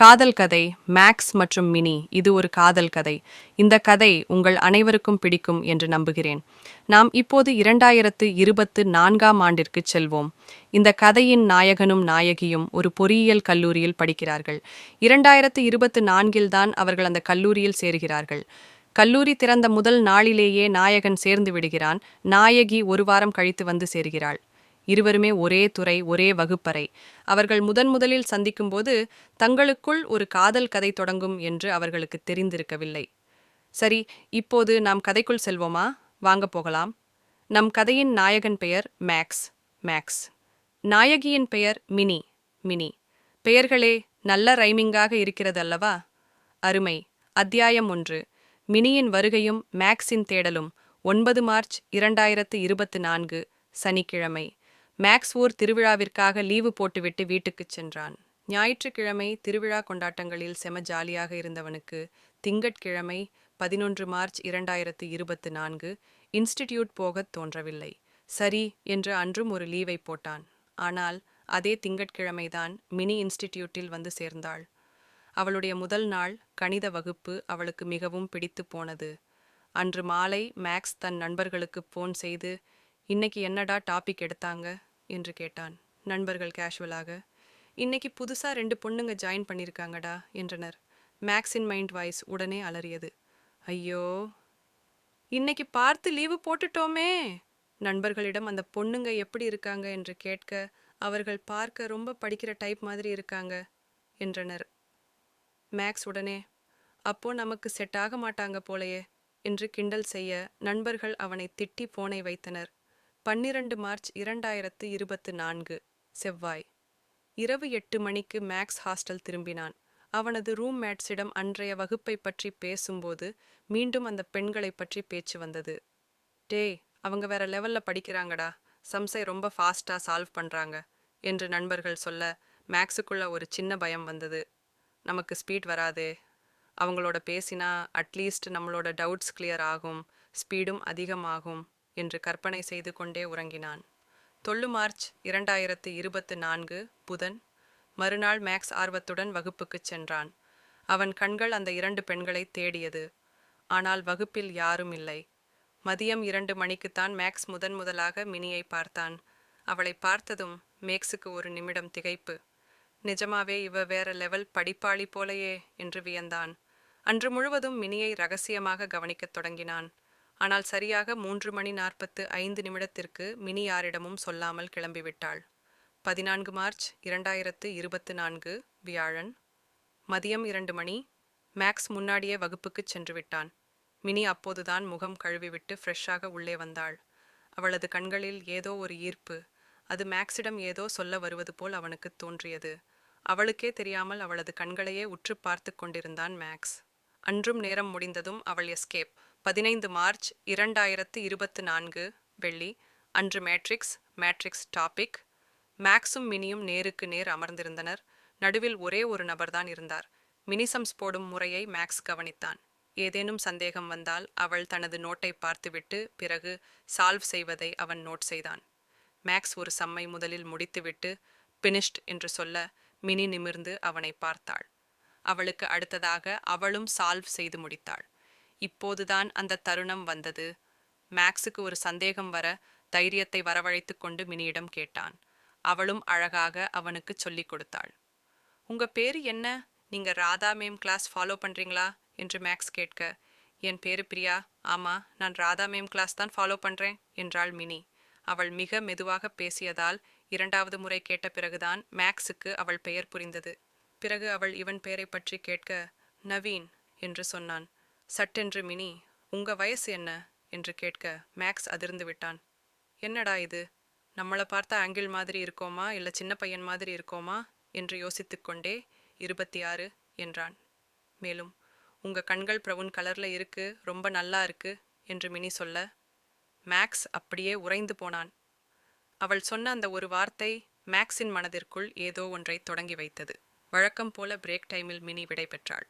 காதல் கதை மேக்ஸ் மற்றும் மினி. இது ஒரு காதல் கதை. இந்த கதை உங்கள் அனைவருக்கும் பிடிக்கும் என்று நம்புகிறேன். நாம் இப்போது 2024ஆம் ஆண்டிற்கு செல்வோம். இந்த கதையின் நாயகனும் நாயகியும் ஒரு பொறியியல் கல்லூரியில் படிக்கிறார்கள். 2024இல் தான் அவர்கள் அந்த கல்லூரியில் சேர்கிறார்கள். கல்லூரி திறந்த முதல் நாளிலேயே நாயகன் சேர்ந்து விடுகிறான். நாயகி ஒரு வாரம் கழித்து வந்து சேர்கிறாள். இருவருமே ஒரே துறை, ஒரே வகுப்பறை. அவர்கள் முதலில் சந்திக்கும்போது தங்களுக்குள் ஒரு காதல் கதை தொடங்கும் என்று அவர்களுக்கு தெரிந்திருக்கவில்லை. சரி, இப்போது நாம் கதைக்குள் செல்வோமா? வாங்க போகலாம். நம் கதையின் நாயகன் பெயர் மேக்ஸ். நாயகியின் பெயர் மினி. பெயர்களே நல்ல ரைமிங்காக இருக்கிறது அல்லவா? அருமை. அத்தியாயம் 1. மினியின் வருகையும் மேக்ஸின் தேடலும். 9 மார்ச் 2024 சனிக்கிழமை. மேக்ஸ் ஊர் திருவிழாவிற்காக லீவு போட்டுவிட்டு வீட்டுக்குச் சென்றான். ஞாயிற்றுக்கிழமை திருவிழா கொண்டாட்டங்களில் செம ஜாலியாக இருந்தவனுக்கு திங்கட்கிழமை 11 மார்ச் 2024 இன்ஸ்டிடியூட் போகத் தோன்றவில்லை. சரி என்று அன்றும் ஒரு லீவை போட்டான். ஆனால் அதே திங்கட்கிழமைதான் மினி இன்ஸ்டிடியூட்டில் வந்து சேர்ந்தாள். அவளுடைய முதல் நாள் கணித வகுப்பு அவளுக்கு மிகவும் பிடித்து போனது. அன்று மாலை மேக்ஸ் தன் நண்பர்களுக்கு போன் செய்து, இன்னைக்கு என்னடா டாபிக் எடுத்தாங்க என்று கேட்டான். நண்பர்கள் கேஷுவலாக, இன்னைக்கு புதுசா 2 பொண்ணுங்க ஜாயின் பண்ணியிருக்காங்கடா என்றனர். மேக்ஸின் மைண்ட் வாய்ஸ் உடனே அலறியது. ஐயோ, இன்னைக்கு பார்த்து லீவு போட்டுட்டோமே. நண்பர்களிடம் அந்த பொண்ணுங்க எப்படி இருக்காங்க என்று கேட்க, அவர்கள் பார்க்க ரொம்ப படிக்கிற டைப் மாதிரி இருக்காங்க என்றனர். மேக்ஸ் உடனே, அப்போ நமக்கு செட் ஆக மாட்டாங்க போலையே என்று கிண்டல் செய்ய நண்பர்கள் அவனை திட்டி போனை வைத்தனர். 12 மார்ச் 2024 செவ்வாய். இரவு 8 மணிக்கு மேக்ஸ் ஹாஸ்டல் திரும்பினான். அவனது ரூம்மேட்ஸிடம் அன்றைய வகுப்பை பற்றி பேசும்போது மீண்டும் அந்த பெண்களை பற்றி பேச்சு வந்தது. டேய், அவங்க வேற லெவல்ல படிக்கிறாங்கடா, சம்ஸை ரொம்ப ஃபாஸ்டா சால்வ் பண்றாங்க என்று நண்பர்கள் சொல்ல மேக்ஸுக்குள்ள ஒரு சின்ன பயம் வந்தது. நமக்கு ஸ்பீட் வராதே, அவங்களோட பேசினா அட்லீஸ்ட் நம்மளோட டவுட்ஸ் கிளியர் ஆகும், ஸ்பீடும் அதிகமாகும் என்று கற்பனை செய்து கொண்டே உறங்கினான். 9 மார்ச் 2024 புதன். மறுநாள் மேக்ஸ் ஆர்வத்துடன் வகுப்புக்குச் சென்றான். அவன் கண்கள் அந்த 2 பெண்களை தேடியது. ஆனால் வகுப்பில் யாரும் இல்லை. மதியம் 2 மணிக்குத்தான் மேக்ஸ் முதலாக மினியை பார்த்தான். அவளை பார்த்ததும் மேக்ஸுக்கு ஒரு நிமிடம் திகைப்பு. நிஜமாவே இவ வேற லெவல் படிப்பாளி போலையே என்று வியந்தான். அன்று முழுவதும் மினியை ரகசியமாக கவனிக்கத் தொடங்கினான். ஆனால் சரியாக 3:45 மினி யாரிடமும் சொல்லாமல் கிளம்பிவிட்டாள். 14 மார்ச் 2024 வியாழன். மதியம் 2 மணி. மேக்ஸ் முன்னாடியே வகுப்புக்குச் சென்று விட்டான். மினி அப்போதுதான் முகம் கழுவிவிட்டு ஃப்ரெஷ்ஷாக உள்ளே வந்தாள். அவளது கண்களில் ஏதோ ஒரு ஈர்ப்பு. அது மேக்ஸிடம் ஏதோ சொல்ல வருவது போல் அவனுக்கு தோன்றியது. அவளுக்கே தெரியாமல் அவளது கண்களையே உற்று பார்த்து கொண்டிருந்தான் மேக்ஸ். அன்றும் நேரம் முடிந்ததும் அவள் எஸ்கேப். 15 மார்ச் 2024 வெள்ளி. அன்று மேட்ரிக்ஸ் டாபிக். மேக்ஸும் மினியும் நேருக்கு நேர் அமர்ந்திருந்தனர். நடுவில் ஒரே ஒரு நபர்தான் இருந்தார். மினிசம்ஸ் போடும் முறையை மேக்ஸ் கவனித்தான். ஏதேனும் சந்தேகம் வந்தால் அவள் தனது நோட்டை பார்த்துவிட்டு பிறகு சால்வ் செய்வதை அவன் நோட் செய்தான். மேக்ஸ் ஒரு சம்மை முதலில் முடித்துவிட்டு பினிஷ்ட் என்று சொல்ல மினி நிமிர்ந்து அவனை பார்த்தாள். அவளுக்கு அடுத்ததாக அவளும் சால்வ் செய்து முடித்தாள். இப்போதுதான் அந்த தருணம் வந்தது. மேக்ஸுக்கு ஒரு சந்தேகம் வர தைரியத்தை வரவழைத்து கொண்டு மினியிடம் கேட்டான். அவளும் அழகாக அவனுக்கு சொல்லிக் கொடுத்தாள். உங்க பேரு என்ன? நீங்க ராதா மேம் கிளாஸ் ஃபாலோ பண்றீங்களா என்று மேக்ஸ் கேட்க, என் பேரு பிரியா. ஆமா, நான் ராதா மேம் கிளாஸ் தான் ஃபாலோ பண்றேன் என்றாள் மினி. அவள் மிக மெதுவாக பேசியதால் 2வது முறை கேட்ட பிறகுதான் மேக்ஸுக்கு அவள் பெயர் புரிந்தது. பிறகு அவள் இவன் பெயரை பற்றி கேட்க, நவீன் என்று சொன்னான். சட்டென்று மினி, உங்க வயசு என்ன என்று கேட்க மேக்ஸ் அதிர்ந்து விட்டான். என்னடா இது, நம்மளை பார்த்தா ஆங்கிள் மாதிரி இருக்கோமா இல்லை சின்ன பையன் மாதிரி இருக்கோமா என்று யோசித்துக்கொண்டே 26 என்றான். மேலும், உங்க கண்கள் பிரவுன் கலர்ல இருக்கு, ரொம்ப நல்லா இருக்கு என்று மினி சொல்ல மேக்ஸ் அப்படியே உறைந்து போனான். அவள் சொன்ன அந்த ஒரு வார்த்தை மேக்ஸின் மனதிற்குள் ஏதோ ஒன்றை தொடங்கி வைத்தது. வழக்கம் போல பிரேக் டைமில் மினி விடை பெற்றாள்.